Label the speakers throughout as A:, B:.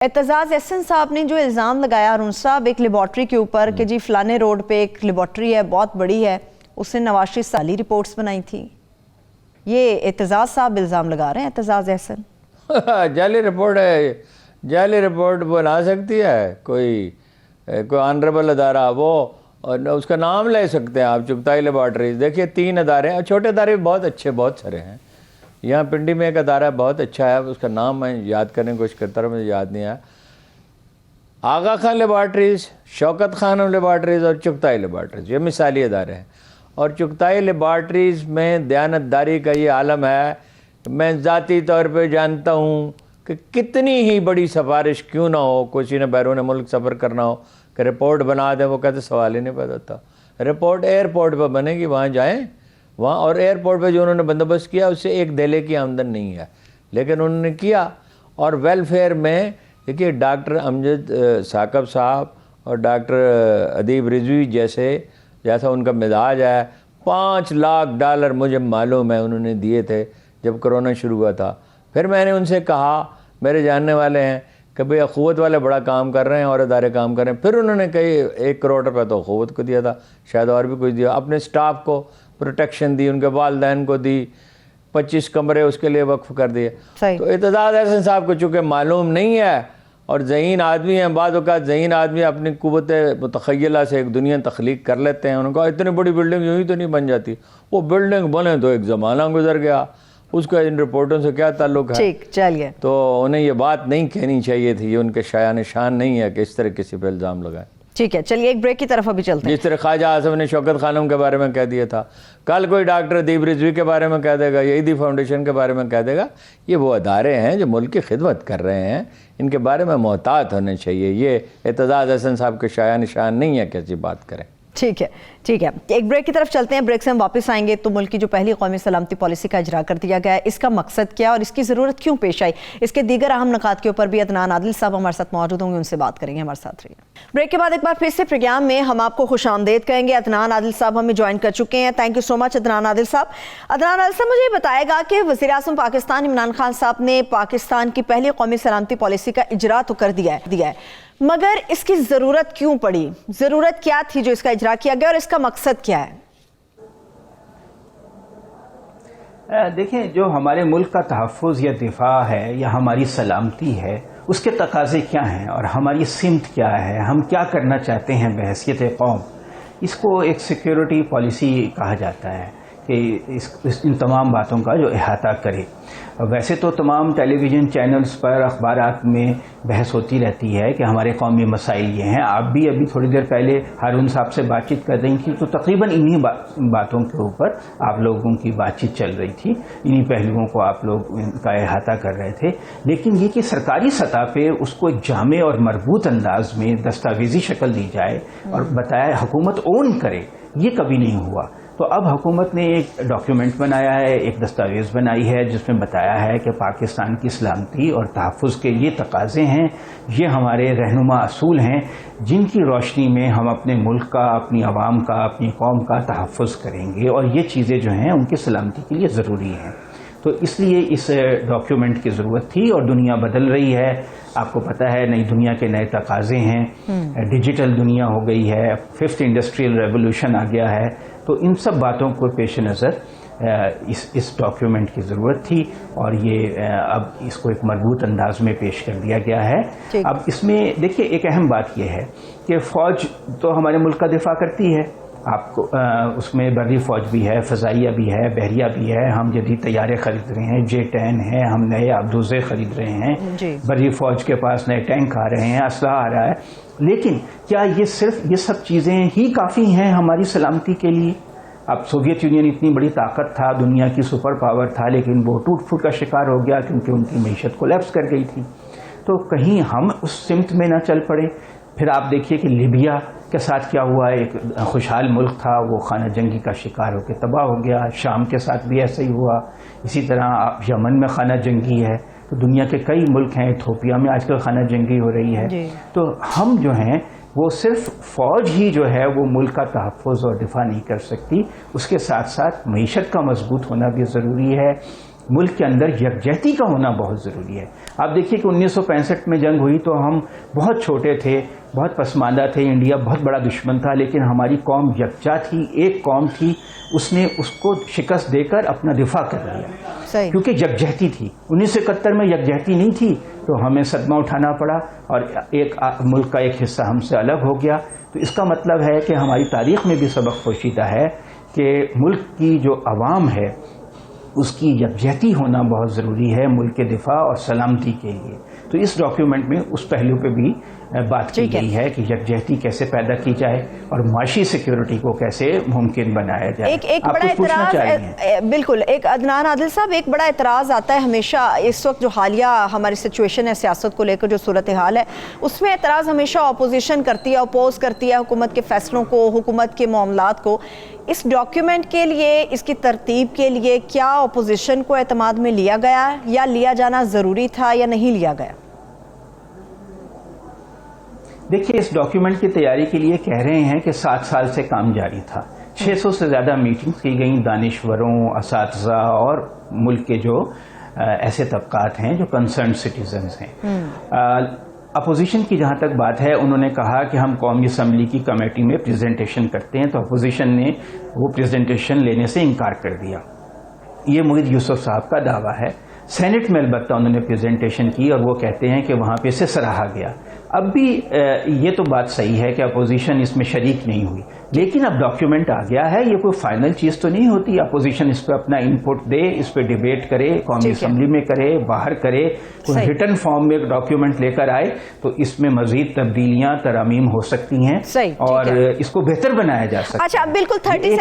A: اعتزاز احسن صاحب نے جو الزام لگایا ارون صاحب ایک لیبارٹری کے اوپر کہ جی فلانے روڈ پہ ایک لیبارٹری ہے بہت بڑی ہے، اس نے نواز شریف سالی رپورٹس بنائی تھی، یہ اعتزاز صاحب الزام لگا رہے ہیں اعتزاز احسن۔
B: جعلی رپورٹ ہے، جعلی رپورٹ بنا سکتی ہے کوئی آنریبل ادارہ، وہ اس کا نام لے سکتے ہیں آپ، چغتائی لیبارٹریز۔ دیکھیے 3 ادارے ہیں، چھوٹے ادارے بھی بہت اچھے بہت سارے ہیں۔ یہاں پنڈی میں ایک ادارہ بہت اچھا ہے، اس کا نام میں یاد کرنے کی کوشش کرتا رہا، مجھے یاد نہیں آیا۔ آغا خان لیبارٹریز، شوکت خانم لیبارٹریز اور چغتائی لیبارٹریز، یہ مثالی ادارے ہیں۔ اور چغتائی لیبارٹریز میں دیانتداری کا یہ عالم ہے، میں ذاتی طور پہ جانتا ہوں کہ کتنی ہی بڑی سفارش کیوں نہ ہو، کسی نے بیرون ملک سفر کرنا ہو کہ رپورٹ بنا دیں، وہ کہتے سوال ہی نہیں پیدا ہوتا۔ رپورٹ ایئرپورٹ پہ بنے گی، وہاں جائیں وہاں، اور ایئرپورٹ پہ جو انہوں نے بندوبست کیا اس سے ایک دھیلے کی آمدن نہیں ہے، لیکن انہوں نے کیا۔ اور ویلفیئر میں دیکھیے ڈاکٹر امجد ثاقب صاحب اور ڈاکٹر ادیب رضوی جیسا ان کا مزاج ہے، $5 لاکھ مجھے معلوم ہے انہوں نے دیے تھے جب کرونا شروع ہوا تھا۔ پھر میں نے ان سے کہا، میرے جاننے والے ہیں کہ بھئی اخوت والے بڑا کام کر رہے ہیں اور ادارے کام کر رہے ہیں۔ پھر انہوں نے کہی 1 کروڑ روپے تو اخوت کو دیا تھا، شاید اور بھی کچھ دیا، اپنے سٹاف کو پروٹیکشن دی، ان کے والدین کو دی، 25 کمرے اس کے لیے وقف کر دیے۔ تو اعتزاز احسن صاحب کو چونکہ معلوم نہیں ہے اور ذہین آدمی ہیں، بعض اوقات ذہین آدمی اپنی قوت متخیلہ سے ایک دنیا تخلیق کر لیتے ہیں۔ انہوں نے کہا اتنی بڑی بلڈنگ یوں ہی تو نہیں بن جاتی، وہ بلڈنگ بنے تو ایک زمانہ گزر گیا، اس کا ان رپورٹوں سے کیا تعلق ہے؟
A: ٹھیک چلیے،
B: تو انہیں یہ بات نہیں کہنی چاہیے تھی، یہ ان کے شایان شان نہیں ہے کہ اس طرح کسی پہ الزام لگائیں۔
A: ٹھیک ہے، چلیے ایک بریک کی طرف ابھی چلتے ہیں۔
B: جس طرح خواجہ اعظم نے شوکت خانم کے بارے میں کہہ دیا تھا، کل کوئی ڈاکٹر ادیب رضوی کے بارے میں کہہ دے گا، یہیدی فاؤنڈیشن کے بارے میں کہہ دے گا۔ یہ وہ ادارے ہیں جو ملک کی خدمت کر رہے ہیں، ان کے بارے میں محتاط ہونے چاہیے۔ یہ اعتزاز احسن صاحب کے شایان شان نہیں ہے کہ ایسی بات کریں۔
A: ٹھیک ہے ٹھیک ہے، ایک بریک کی طرف چلتے ہیں، بریک سے ہم واپس آئیں گے تو ملک کی جو پہلی قومی سلامتی پالیسی کا اجرا کر دیا گیا ہے، اس کا مقصد کیا اور اس کی ضرورت کیوں پیش آئی، اس کے دیگر اہم نکات کے اوپر بھی عدنان عادل صاحب ہمارے ساتھ موجود ہوں گے، ان سے بات کریں گے، ہمارے ساتھ رہیے۔ بریک کے بعد ایک بار پھر سے پروگرام میں ہم آپ کو خوش آمدید کہیں گے۔ عدنان عادل صاحب ہمیں جوائن کر چکے ہیں، تھینک یو سو مچ عدنان عادل صاحب۔ عدنان عادل صاحب مجھے یہ بتائے گا کہ وزیر اعظم پاکستان عمران خان صاحب نے پاکستان کی پہلی قومی سلامتی پالیسی کا اجرا تو کر دیا ہے، مگر اس کی ضرورت کیوں پڑی، ضرورت کیا تھی جو اس کا اجرا کیا گیا اور اس کا مقصد کیا ہے؟
C: دیکھیں، جو ہمارے ملک کا تحفظ یا دفاع ہے یا ہماری سلامتی ہے، اس کے تقاضے کیا ہیں اور ہماری سمت کیا ہے، ہم کیا کرنا چاہتے ہیں بحیثیت قوم، اس کو ایک سیکیورٹی پالیسی کہا جاتا ہے کہ ان تمام باتوں کا جو احاطہ کرے۔ ویسے تو تمام ٹیلی ویژن چینلز پر اخبارات میں بحث ہوتی رہتی ہے کہ ہمارے قومی مسائل یہ ہیں۔ آپ بھی ابھی تھوڑی دیر پہلے ہارون صاحب سے بات چیت کر رہی تھی تو تقریباً انہی باتوں کے اوپر آپ لوگوں کی بات چیت چل رہی تھی، انہی پہلوؤں کو آپ لوگ ان کا احاطہ کر رہے تھے۔ لیکن یہ کہ سرکاری سطح پہ اس کو ایک جامع اور مربوط انداز میں دستاویزی شکل دی جائے اور بتایا حکومت اون کرے، یہ کبھی نہیں ہوا۔ تو اب حکومت نے ایک ڈاکیومنٹ بنایا ہے، ایک دستاویز بنائی ہے جس میں بتایا ہے کہ پاکستان کی سلامتی اور تحفظ کے یہ تقاضے ہیں، یہ ہمارے رہنما اصول ہیں جن کی روشنی میں ہم اپنے ملک کا، اپنی عوام کا، اپنی قوم کا تحفظ کریں گے، اور یہ چیزیں جو ہیں ان کی سلامتی کے لیے ضروری ہیں۔ تو اس لیے اس ڈاکیومنٹ کی ضرورت تھی، اور دنیا بدل رہی ہے، آپ کو پتہ ہے نئی دنیا کے نئے تقاضے ہیں، ڈیجیٹل دنیا ہو گئی ہے، 5th انڈسٹریل ریولوشن آ گیا ہے۔ تو ان سب باتوں کو پیش نظر اس ڈاکیومنٹ کی ضرورت تھی، اور یہ اب اس کو ایک مربوط انداز میں پیش کر دیا گیا ہے۔ اب اس میں دیکھیے ایک اہم بات یہ ہے کہ فوج تو ہمارے ملک کا دفاع کرتی ہے، آپ کو اس میں بری فوج بھی ہے، فضائیہ بھی ہے، بحریہ بھی ہے، ہم جدید طیارے خرید رہے ہیں، J-10 ہیں، ہم نئے آبدوزے خرید رہے ہیں، بری فوج کے پاس نئے ٹینک آ رہے ہیں، اسلحہ آ رہا ہے۔ لیکن کیا یہ صرف یہ سب چیزیں ہی کافی ہیں ہماری سلامتی کے لیے؟ اب سوویت یونین اتنی بڑی طاقت تھا، دنیا کی سپر پاور تھا، لیکن وہ ٹوٹ پھوٹ کا شکار ہو گیا کیونکہ ان کی معیشت کولیپس کر گئی تھی۔ تو کہیں ہم اس سمت میں نہ چل پڑے۔ پھر آپ دیکھیے کہ لیبیا کے ساتھ کیا ہوا، ایک خوشحال ملک تھا، وہ خانہ جنگی کا شکار ہو کے تباہ ہو گیا۔ شام کے ساتھ بھی ایسا ہی ہوا، اسی طرح یمن میں خانہ جنگی ہے، تو دنیا کے کئی ملک ہیں، ایتھوپیا میں آج کل خانہ جنگی ہو رہی ہے۔ تو ہم جو ہیں وہ صرف فوج ہی جو ہے وہ ملک کا تحفظ اور دفاع نہیں کر سکتی، اس کے ساتھ ساتھ معیشت کا مضبوط ہونا بھی ضروری ہے، ملک کے اندر یکجہتی کا ہونا بہت ضروری ہے. آپ دیکھیے کہ 1965 میں جنگ ہوئی تو ہم بہت چھوٹے تھے, بہت پسماندہ تھے, انڈیا بہت بڑا دشمن تھا, لیکن ہماری قوم یکجا تھی, ایک قوم تھی, اس نے اس کو شکست دے کر اپنا دفاع کر لیا کیونکہ یکجہتی تھی. 1971 میں یکجہتی نہیں تھی تو ہمیں صدمہ اٹھانا پڑا اور ایک ملک کا ایک حصہ ہم سے الگ ہو گیا. تو اس کا مطلب ہے کہ ہماری تاریخ میں بھی سبق پوشیدہ ہے کہ ملک کی جو عوام ہے اس کی یکجہتی ہونا بہت ضروری ہے ملک کے دفاع اور سلامتی کے لیے. تو اس ڈاکیومنٹ میں اس پہلو پہ بھی بات کی گئی ہے کہ یکجہتی کیسے پیدا کی جائے اور معاشی سیکیورٹی کو کیسے ممکن بنایا جائے.
A: ایک بڑا اعتراض, بالکل, ایک عدنان عادل صاحب, ایک بڑا اعتراض آتا ہے ہمیشہ اس وقت جو حالیہ ہماری سچویشن ہے سیاست کو لے کر, جو صورتحال ہے اس میں اعتراض ہمیشہ اپوزیشن کرتی ہے, اپوز کرتی ہے حکومت کے فیصلوں کو, حکومت کے معاملات کو. اس ڈاکیومنٹ کے لیے, اس کی ترتیب کے لیے کیا اپوزیشن کو اعتماد میں لیا گیا یا لیا جانا ضروری تھا یا نہیں لیا گیا؟
C: دیکھیے, اس ڈاکیومنٹ کی تیاری کے لیے کہہ رہے ہیں کہ 7 سال سے کام جاری تھا. 600 سے زیادہ میٹنگز کی گئیں دانشوروں, اساتذہ اور ملک کے جو ایسے طبقات ہیں جو کنسرن سٹیزنز ہیں. اپوزیشن کی جہاں تک بات ہے, انہوں نے کہا کہ ہم قومی اسمبلی کی کمیٹی میں پریزنٹیشن کرتے ہیں, تو اپوزیشن نے وہ پریزنٹیشن لینے سے انکار کر دیا. یہ محیط یوسف صاحب کا دعویٰ ہے. سینٹ میں البتہ انہوں نے پریزنٹیشن کی اور وہ کہتے ہیں کہ وہاں پہ اسے سراہا گیا. اب بھی یہ تو بات صحیح ہے کہ اپوزیشن اس میں شریک نہیں ہوئی, لیکن اب ڈاکیومنٹ آ گیا ہے, یہ کوئی فائنل چیز تو نہیں ہوتی. اپوزیشن اس پہ اپنا انپٹ دے, اس پہ ڈیبیٹ کرے, قومی اسمبلی میں کرے, باہر کرے, کوئی ریٹن فارم میں ایک ڈاکیومنٹ لے کر آئے تو اس میں مزید تبدیلیاں ترامیم ہو سکتی ہیں اور اس کو بہتر بنایا جا سکتا ہے.
A: اچھا, بالکل 30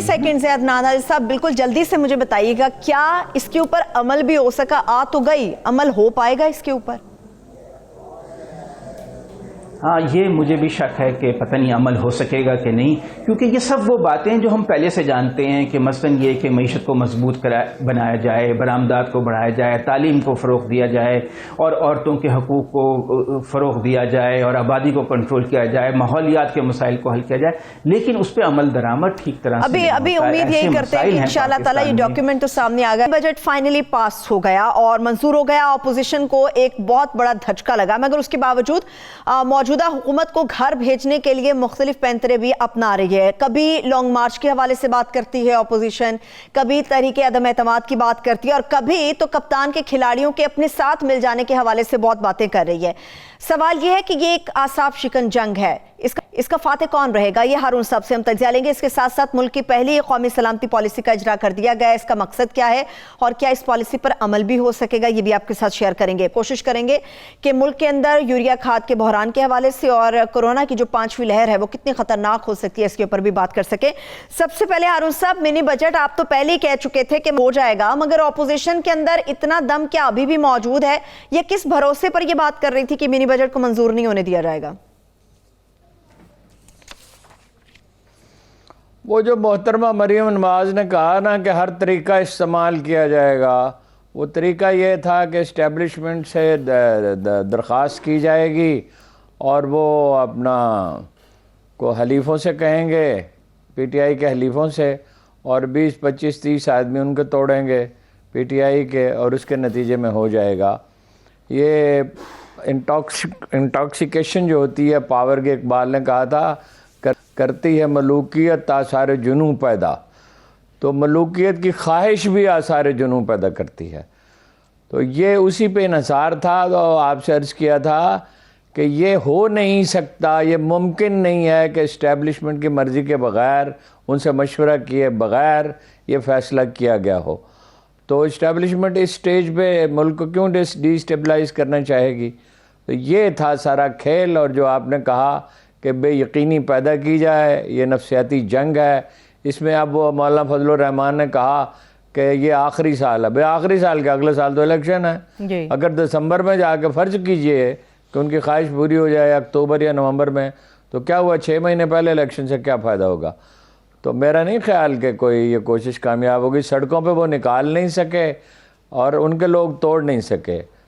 A: سیکنڈ ہے عدنان عادل صاحب, بالکل جلدی سے مجھے بتائیے گا, کیا اس کے اوپر عمل بھی ہو سکا؟ آ تو گئی, عمل ہو پائے گا اس کے اوپر؟
C: ہاں, یہ مجھے بھی شک ہے کہ پتہ نہیں عمل ہو سکے گا کہ نہیں, کیونکہ یہ سب وہ باتیں جو ہم پہلے سے جانتے ہیں کہ مثلا یہ کہ معیشت کو مضبوط بنایا جائے, برآمدات کو بڑھایا جائے, تعلیم کو فروغ دیا جائے اور عورتوں کے حقوق کو فروغ دیا جائے اور آبادی کو کنٹرول کیا جائے, ماحولیات کے مسائل کو حل کیا جائے, لیکن اس پہ عمل درآمد ٹھیک طرح سے
A: ابھی امید یہی کرتے ہیں کہ انشاءاللہ تعالیٰ یہ ڈاکیومنٹ تو سامنے آ گیا. بجٹ فائنلی پاس ہو گیا اور منظور ہو گیا. اپوزیشن کو ایک بہت بڑا دھچکا لگا, مگر اس کے باوجود موجودہ حکومت کو گھر بھیجنے کے لیے مختلف پینترے بھی اپنا رہی ہے. کبھی لانگ مارچ کے حوالے سے بات کرتی ہے اپوزیشن, کبھی تحریک عدم اعتماد کی بات کرتی ہے, اور کبھی تو کپتان کے کھلاڑیوں کے اپنے ساتھ مل جانے کے حوالے سے بہت باتیں کر رہی ہے. سوال یہ ہے کہ یہ ایک اعصاب شکن جنگ ہے, اس کا فاتح کون رہے گا؟ یہ ہارون صاحب سے ہم تجزیہ لیں گے. اس کے ساتھ ساتھ ملک کی پہلی قومی سلامتی پالیسی کا اجرا کر دیا گیا ہے, اس کا مقصد کیا ہے اور کیا اس پالیسی پر عمل بھی ہو سکے گا, یہ بھی آپ کے ساتھ شیئر کریں گے. کوشش کریں گے کہ ملک کے اندر یوریا کھاد کے بحران کے حوالے سے اور کورونا کی جو 5ویں لہر ہے وہ کتنی خطرناک ہو سکتی ہے, اس کے اوپر بھی بات کر سکیں. سب سے پہلے ہارون صاحب, منی بجٹ آپ تو پہلے ہی کہہ چکے تھے کہ ہو جائے گا, مگر اپوزیشن کے اندر اتنا دم کیا ابھی بھی موجود ہے, یا کس بھروسے پر یہ بات کر رہی تھی کہ منی بجٹ کو منظور نہیں ہونے دیا جائے گا؟
B: وہ جو محترمہ مریم نواز نے کہا نا کہ ہر طریقہ استعمال کیا جائے گا, وہ طریقہ یہ تھا کہ اسٹیبلشمنٹ سے درخواست کی جائے گی اور وہ اپنا کو حلیفوں سے کہیں گے, پی ٹی آئی کے حلیفوں سے, اور 20 25 30 آدمی ان کے توڑیں گے پی ٹی آئی کے, اور اس کے نتیجے میں ہو جائے گا. یہ انٹاکسیکیشن جو ہوتی ہے پاور کے, اقبال نے کہا تھا کرتی ہے ملوکیت آثار جنوں پیدا, تو ملوکیت کی خواہش بھی آثار جنوں پیدا کرتی ہے. تو یہ اسی پہ انحصار تھا. تو آپ سے عرض کیا تھا کہ یہ ہو نہیں سکتا, یہ ممکن نہیں ہے کہ اسٹیبلشمنٹ کی مرضی کے بغیر, ان سے مشورہ کیے بغیر یہ فیصلہ کیا گیا ہو. تو اسٹیبلشمنٹ اس سٹیج پہ ملک کو کیوں ڈی اسٹیبلائز کرنا چاہے گی؟ تو یہ تھا سارا کھیل. اور جو آپ نے کہا کہ بے یقینی پیدا کی جائے, یہ نفسیاتی جنگ ہے. اس میں اب وہ مولانا فضل الرحمان نے کہا کہ یہ آخری سال ہے. بھئی آخری سال کے اگلے سال تو الیکشن ہے. اگر دسمبر میں جا کے فرض کیجئے کہ ان کی خواہش پوری ہو جائے اکتوبر یا نومبر میں, تو کیا ہوا 6 مہینے پہلے الیکشن سے کیا فائدہ ہوگا؟ تو میرا نہیں خیال کہ کوئی یہ کوشش کامیاب ہوگی. سڑکوں پہ وہ نکال نہیں سکے اور ان کے لوگ توڑ نہیں سکے.